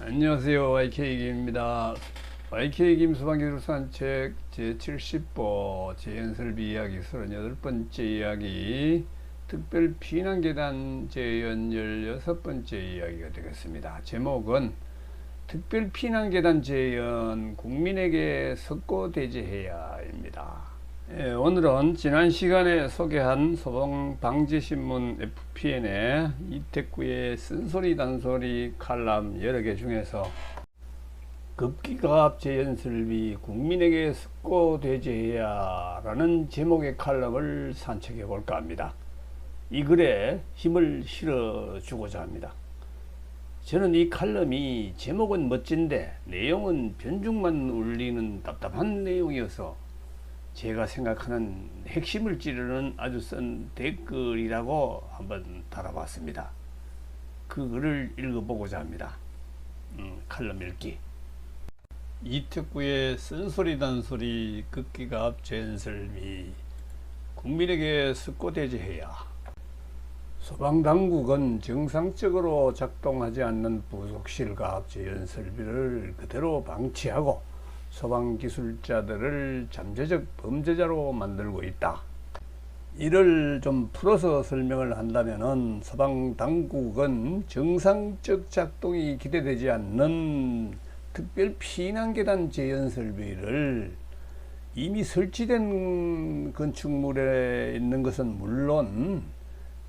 안녕하세요. YK김입니다. YK김 소방기술산책 제70보 재연설비 이야기 38번째 이야기 특별 피난계단 재연 16번째 이야기가 되겠습니다. 제목은 특별 피난계단 재연 국민에게 석고대죄해야입니다. 오늘은 지난 시간에 소개한 소방방지신문 FPN의 이택구의 쓴소리 단소리 칼럼 여러 개 중에서 급기갑 재연설비 국민에게 석고대죄해야 라는 제목의 칼럼을 산책해 볼까 합니다. 이 글에 힘을 실어주고자 합니다. 저는 이 칼럼이 제목은 멋진데 내용은 변죽만 울리는 답답한 내용이어서 제가 생각하는 핵심을 찌르는 아주 쓴 댓글이라고 한번 달아봤습니다. 그 글을 읽어보고자 합니다. 칼럼 읽기. 이특구의 쓴소리 단소리 급기갑 재연설비 국민에게 석고대죄해야. 소방당국은 정상적으로 작동하지 않는 부속실갑 재연설비를 그대로 방치하고 소방기술자들을 잠재적 범죄자로 만들고 있다. 이를 좀 풀어서 설명을 한다면은 소방당국은 정상적 작동이 기대되지 않는 특별 피난계단 재연설비를 이미 설치된 건축물에 있는 것은 물론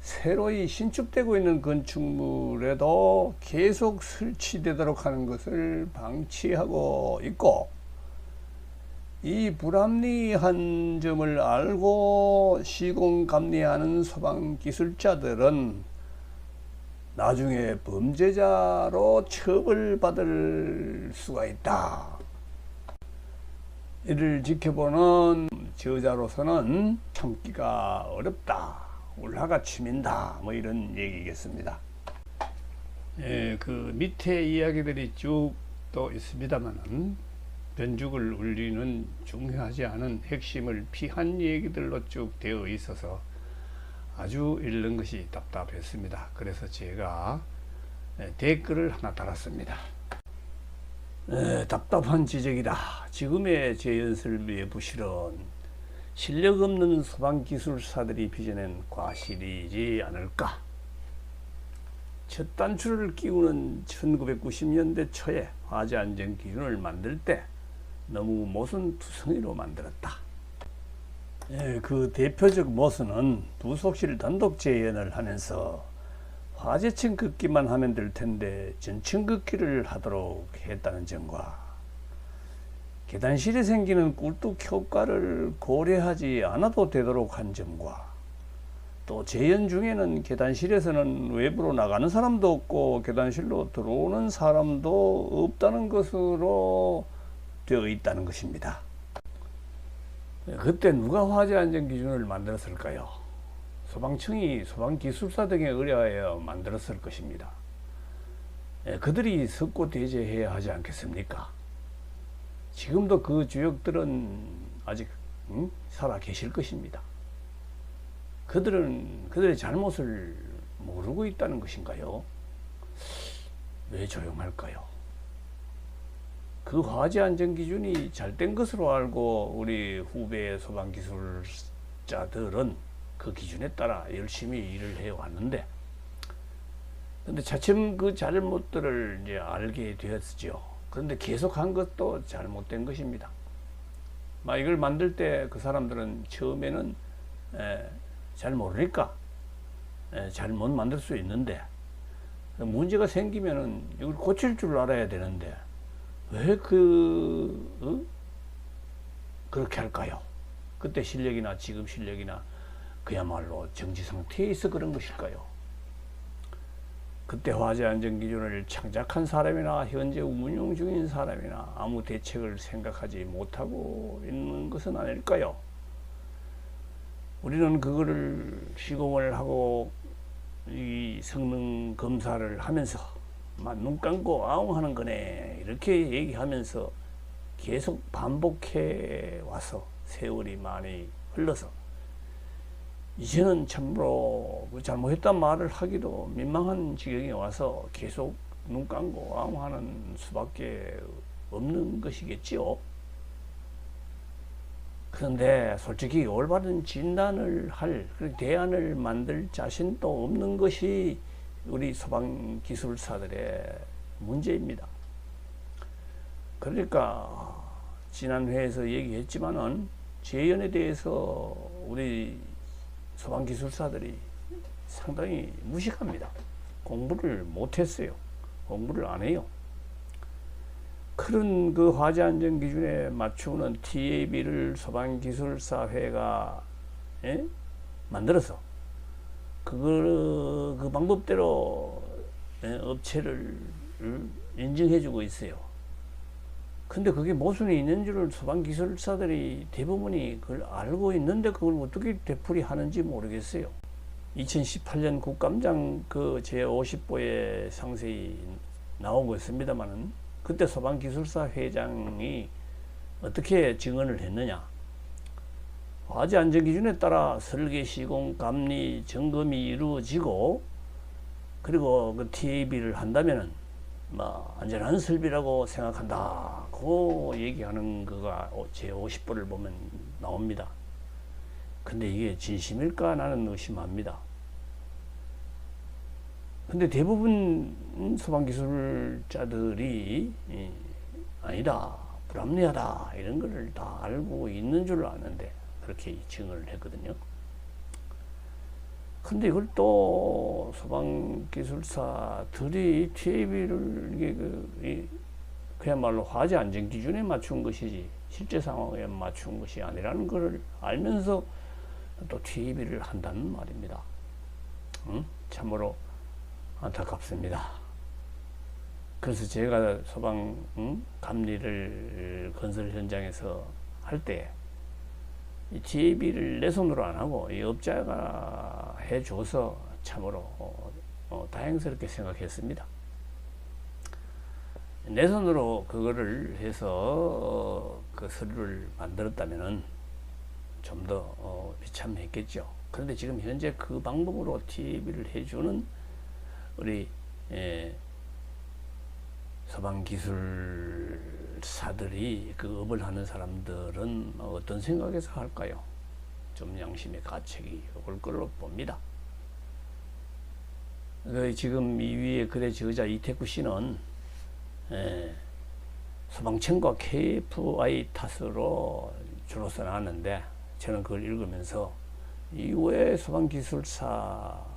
새로이 신축되고 있는 건축물에도 계속 설치되도록 하는 것을 방치하고 있고, 이 불합리한 점을 알고 시공감리하는 소방기술자들은 나중에 범죄자로 처벌받을 수가 있다. 이를 지켜보는 저자로서는 참기가 어렵다. 울화가 치민다. 뭐 이런 얘기겠습니다. 그 밑에 이야기들이 쭉 또 있습니다만은 변죽을 울리는 중요하지 않은 핵심을 피한 얘기들로 쭉 되어 있어서 아주 읽는 것이 답답했습니다. 그래서 제가 댓글을 하나 달았습니다. 답답한 지적이다. 지금의 재연설비의 부실은 실력 없는 소방기술사들이 빚어낸 과실이지 않을까. 첫 단추를 끼우는 1990년대 초에 화재 안전 기준을 만들 때 너무 모순투성이로 만들었다. 그 대표적 모순은 부속실 단독 재연을 하면서 화재층 긋기만 하면 될 텐데 전층 긋기를 하도록 했다는 점과 계단실에 생기는 꿀뚝 효과를 고려하지 않아도 되도록 한 점과 또 재연 중에는 계단실에서는 외부로 나가는 사람도 없고 계단실로 들어오는 사람도 없다는 것으로 되어 있다는 것입니다. 그때 누가 화재 안전 기준을 만들었을까요? 소방청이 소방기술사 등에 의뢰하여 만들었을 것입니다. 그들이 석고대죄해야 하지 않겠습니까? 지금도 그 주역들은 아직 살아 계실 것입니다. 그들은 그들의 잘못을 모르고 있다는 것인가요? 왜 조용할까요? 그 화재 안전 기준이 잘된 것으로 알고 우리 후배 소방기술자들은 그 기준에 따라 열심히 일을 해왔는데, 근데 차츰 그 잘못들을 이제 알게 되었죠. 그런데 계속한 것도 잘못된 것입니다. 이걸 만들 때 그 사람들은 처음에는 잘 모르니까 잘 못 만들 수 있는데, 문제가 생기면은 이걸 고칠 줄 알아야 되는데 왜 그렇게 할까요? 그때 실력이나 지금 실력이나 그야말로 정지 상태에 있어 그런 것일까요? 그때 화재 안전 기준을 창작한 사람이나 현재 운용 중인 사람이나 아무 대책을 생각하지 못하고 있는 것은 아닐까요? 우리는 그거를 시공을 하고 이 성능 검사를 하면서 눈 감고 아웅 하는 거네 이렇게 얘기하면서 계속 반복해 와서 세월이 많이 흘러서 이제는 참으로 잘못했단 말을 하기도 민망한 지경에 와서 계속 눈 감고 아무 하는 수밖에 없는 것이겠지요. 그런데 솔직히 올바른 진단을 할, 대안을 만들 자신도 없는 것이 우리 소방기술사들의 문제입니다. 그러니까 지난 회에서 얘기했지만은 재연에 대해서 우리 소방기술사들이 상당히 무식합니다. 공부를 못했어요. 공부를 안 해요. 그런 그 화재 안전 기준에 맞추는 TAB를 소방기술사회가 만들어서 그 방법대로 업체를 인증해주고 있어요. 근데 그게 모순이 있는 줄을 소방기술사들이 대부분이 그걸 알고 있는데 그걸 어떻게 되풀이 하는지 모르겠어요. 2018년 국감장 그 제50보에 상세히 나오고 있습니다만은 그때 소방기술사 회장이 어떻게 증언을 했느냐. 화재 안전기준에 따라 설계, 시공, 감리, 점검이 이루어지고 그리고 그 TAB를 한다면은 뭐 안전한 설비라고 생각한다. 그 얘기하는 거가 제50보를 보면 나옵니다. 근데 이게 진심일까 나는 의심합니다. 근데 대부분 소방기술자들이 아니다, 불합리하다 이런 거를 다 알고 있는 줄 아는데 그렇게 증언을 했거든요. 근데 이걸 또 소방기술사들이 TAB를 이게 그야말로 화재 안전 기준에 맞춘 것이지 실제 상황에 맞춘 것이 아니라는 것을 알면서 또 TAB를 한다는 말입니다. 참으로 안타깝습니다. 그래서 제가 소방 감리를 건설 현장에서 할 때 이 TAB를 내 손으로 안 하고 이 업자가 해줘서 참으로 다행스럽게 생각했습니다. 내 손으로 그거를 해서 그 서류를 만들었다면은 좀 더 비참했겠죠. 그런데 지금 현재 그 방법으로 TAB를 해주는 우리 소방기술사들이 그 업을 하는 사람들은 어떤 생각에서 할까요? 좀 양심의 가책이 올 걸로 봅니다. 지금 이 위에 글의 저자 이태구 씨는 소방청과 KFI 탓으로 주로 써놨는데 저는 그걸 읽으면서 이후에 소방기술사와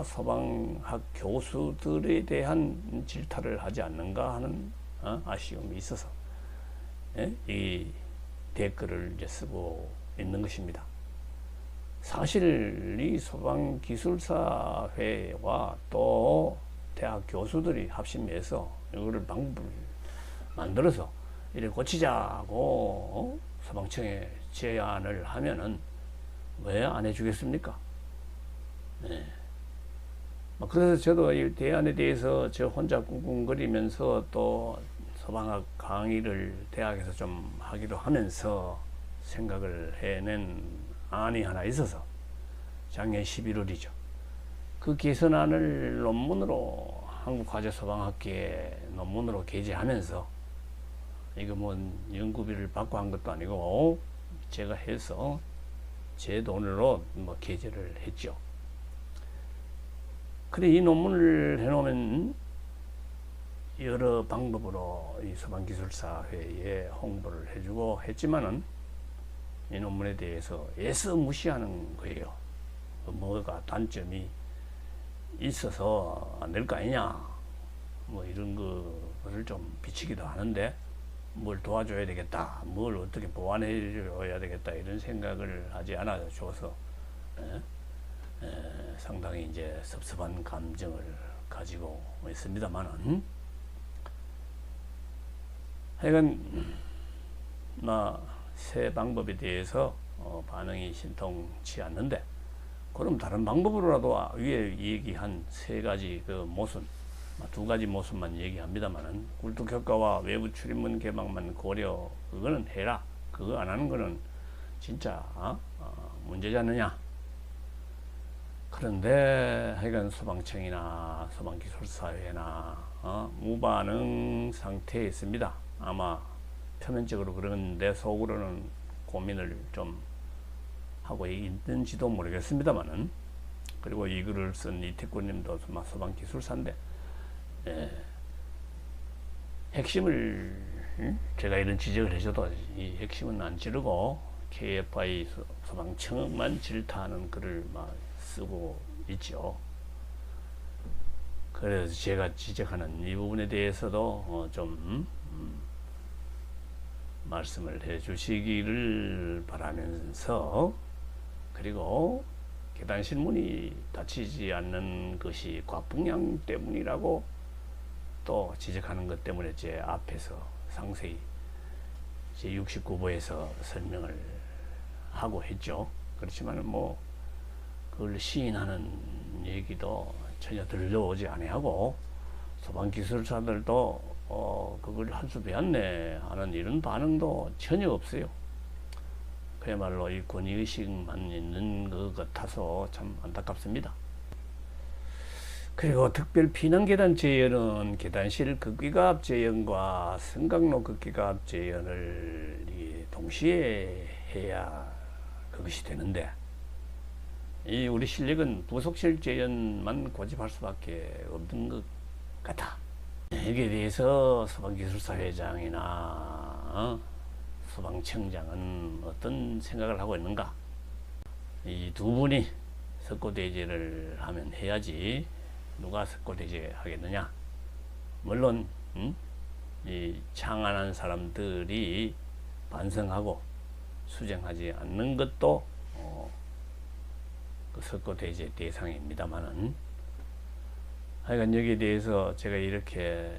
소방학 교수들에 대한 질타를 하지 않는가 하는 아쉬움이 있어서 이 댓글을 이제 쓰고 있는 것입니다. 사실 이 소방기술사회와 또 대학 교수들이 합심해서 이거를 방법을 만들어서 이래 고치자고 소방청에 제안을 하면은 왜 안 해주겠습니까? 네. 그래서 저도 이 대안에 대해서 저 혼자 꿍꿍거리면서 또 소방학 강의를 대학에서 좀 하기도 하면서 생각을 해낸 안이 하나 있어서 작년 11월이죠. 그 개선안을 논문으로 한국화재소방학회에 논문으로 게재하면서 이거 뭐 연구비를 받고 한 것도 아니고 제가 해서 제 돈으로 뭐 게재를 했죠. 그래 이 논문을 해놓으면 여러 방법으로 이 소방기술사회에 홍보를 해주고 했지만은 이 논문에 대해서 애써 무시하는 거예요. 뭐가 단점이 있어서 안 될 거 아니냐 뭐 이런 것을 좀 비치기도 하는데 뭘 도와줘야 되겠다, 뭘 어떻게 보완해 줘야 되겠다 이런 생각을 하지 않아 줘서 상당히 이제 섭섭한 감정을 가지고 있습니다만은 하여간 새 방법에 대해서 반응이 신통치 않는데 그럼 다른 방법으로라도 위에 얘기한 세 가지 그 모순, 두 가지 모순만 얘기합니다만은 굴뚝효과와 외부 출입문 개방만 고려, 그거는 해라. 그거 안 하는 거는 진짜 문제지 않느냐. 그런데 하여간 소방청이나 소방기술사회나 무반응 상태에 있습니다. 아마 표면적으로 그러는데 속으로는 고민을 좀 하고 있는지도 모르겠습니다만은. 그리고 이 글을 쓴 이태권님도 소방기술사인데, 핵심을 제가 이런 지적을 해줘도 이 핵심은 안 찌르고 KFI 소방청만 질타하는 글을 막 쓰고 있죠. 그래서 제가 지적하는 이 부분에 대해서도 좀 말씀을 해 주시기를 바라면서, 그리고 계단실문이 닫히지 않는 것이 과풍량 때문이라고 또 지적하는 것 때문에 제 앞에서 상세히 제 69부에서 설명을 하고 했죠. 그렇지만 뭐 그걸 시인하는 얘기도 전혀 들려오지 아니하고, 소방기술사들도 그걸 할 수 배웠네 하는 이런 반응도 전혀 없어요. 그야말로 이 권위의식만 있는 것 같아서 참 안타깝습니다. 그리고 특별 피난계단 재현은 계단실 극기가압 재현과 승강로 극기가압 재현을 동시에 해야 그것이 되는데, 이 우리 실력은 부속실 재현만 고집할 수밖에 없는 것 같아. 여기에 대해서 소방기술사 회장이나 소방청장은 어떤 생각을 하고 있는가? 이 두 분이 석고대죄를 하면 해야지 누가 석고대죄 하겠느냐? 물론 이 창안한 사람들이 반성하고 수정하지 않는 것도 그 석고대죄 대상입니다만은, 하여간 여기에 대해서 제가 이렇게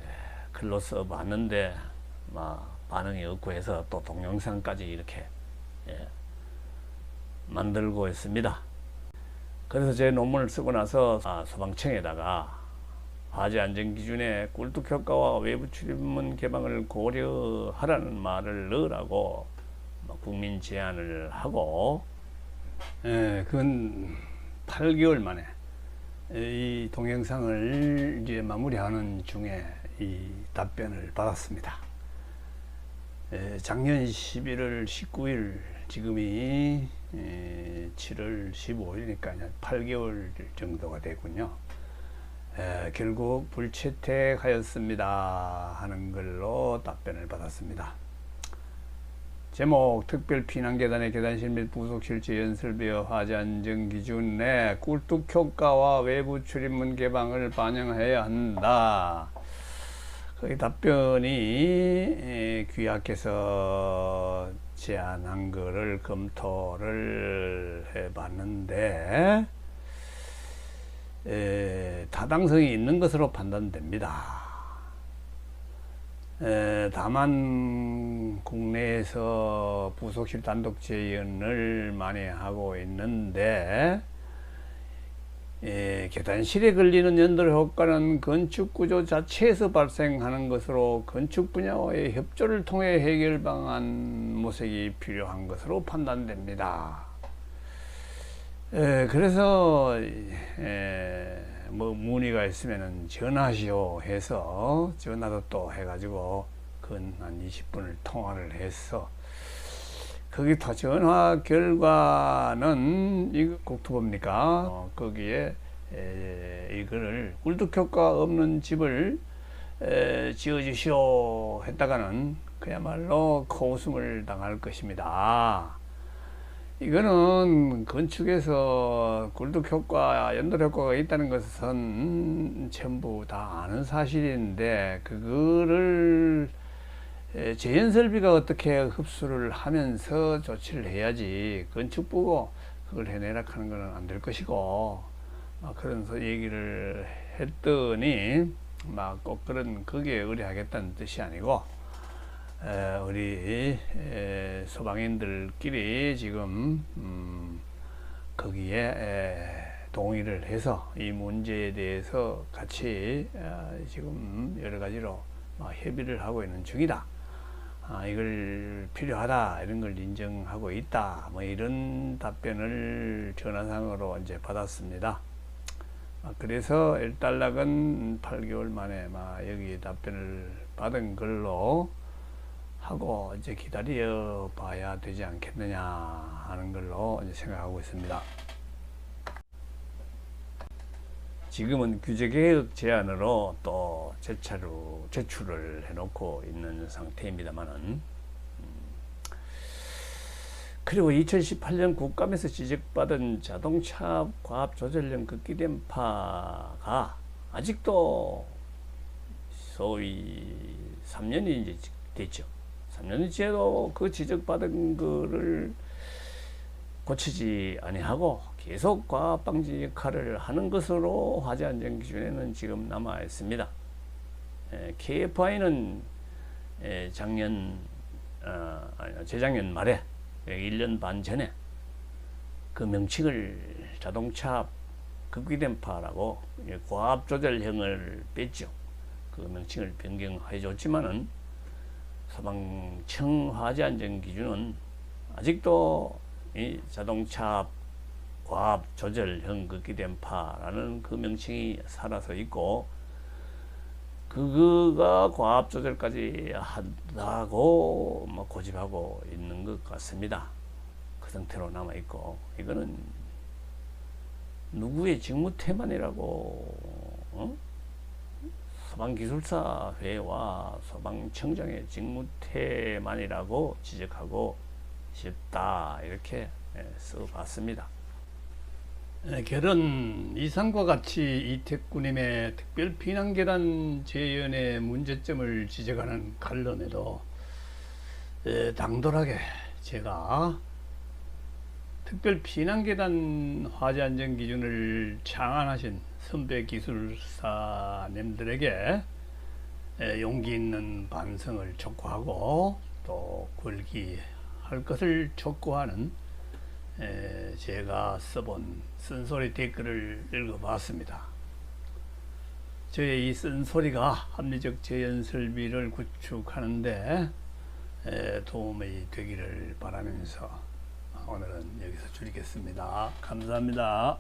글로 써봤는데 반응이 없고 해서 또 동영상까지 이렇게 만들고 있습니다. 그래서 제 논문을 쓰고 나서 소방청에다가 화재 안전 기준에 꿀뚝 효과와 외부 출입문 개방을 고려하라는 말을 넣으라고 국민 제안을 하고, 그건 8개월 만에 이 동영상을 이제 마무리하는 중에 이 답변을 받았습니다. 작년 11월 19일, 지금이 7월 15일이니까 8개월 정도가 되군요. 결국 불채택하였습니다 하는 걸로 답변을 받았습니다. 제목: 특별 피난계단의 계단실 및 부속실 재현 설비의 화재 안전 기준 내 꿀뚝 효과와 외부 출입문 개방을 반영해야 한다. 그 답변이 귀하께서 제안한 거를 검토를 해봤는데 타당성이 있는 것으로 판단됩니다. 다만 국내에서 부속실 단독 재현을 많이 하고 있는데, 계단실에 걸리는 연돌 효과는 건축 구조 자체에서 발생하는 것으로 건축 분야와의 협조를 통해 해결 방안 모색이 필요한 것으로 판단됩니다. 그래서 뭐 문의가 있으면은 전화하시오 해서 전화도 또 해가지고 근 한 20분을 통화를 했어. 거기 전화 결과는 이거 국토부입니까? 거기에 이거를 꿀뚝 효과 없는 집을 지어주시오 했다가는 그야말로 코웃음을 당할 것입니다. 이거는 건축에서 꿀뚝 효과, 연돌 효과가 있다는 것은 전부 다 아는 사실인데, 그거를 재현 설비가 어떻게 흡수를 하면서 조치를 해야지 건축부고 그걸 해내라 하는 것은 안 될 것이고, 그런 얘기를 했더니 꼭 그런 거기에 의뢰하겠다는 뜻이 아니고, 우리 소방인들끼리 지금 거기에 동의를 해서 이 문제에 대해서 같이 지금 여러 가지로 협의를 하고 있는 중이다. 이걸 필요하다, 이런 걸 인정하고 있다, 이런 답변을 전화상으로 이제 받았습니다. 그래서 일단락은 8개월 만에 여기 답변을 받은 걸로 하고 이제 기다려 봐야 되지 않겠느냐 하는 걸로 이제 생각하고 있습니다. 지금은 규제개혁 제안으로 또 재차로 제출을 해놓고 있는 상태입니다만은, 그리고 2018년 국감에서 지적받은 자동차 과압조절형 극기대파가 아직도 소위 3년이 이제 됐죠. 3년이 지나도 그 지적받은 거를 고치지 아니하고 계속 과압 방지 역할을 하는 것으로 화재 안전 기준에는 지금 남아 있습니다. KFI는 재작년 말에 1년 반 전에 그 명칭을 자동차 극기대파라고 과압 조절형을 뺐죠. 그 명칭을 변경해 줬지만은 소방청 화재 안전 기준은 아직도 이 자동차 과압 조절형 극기대파라는 그 명칭이 살아서 있고, 그거가 과압 조절까지 한다고 고집하고 있는 것 같습니다. 그 상태로 남아 있고, 이거는 누구의 직무 태만이라고, 소방기술사회와 소방청장의 직무 태만이라고 지적하고 싶다, 이렇게 써봤습니다. 결은 이상과 같이 이택구님의 특별 피난계단 재현의 문제점을 지적하는 칼럼에도 당돌하게 제가 특별 피난계단 화재 안전 기준을 창안하신 선배 기술사님들에게 용기 있는 반성을 촉구하고 또 굴기할 것을 촉구하는 제가 써본 쓴소리 댓글을 읽어봤습니다. 저의 이 쓴소리가 합리적 재현 설비를 구축하는데 도움이 되기를 바라면서 오늘은 여기서 줄이겠습니다. 감사합니다.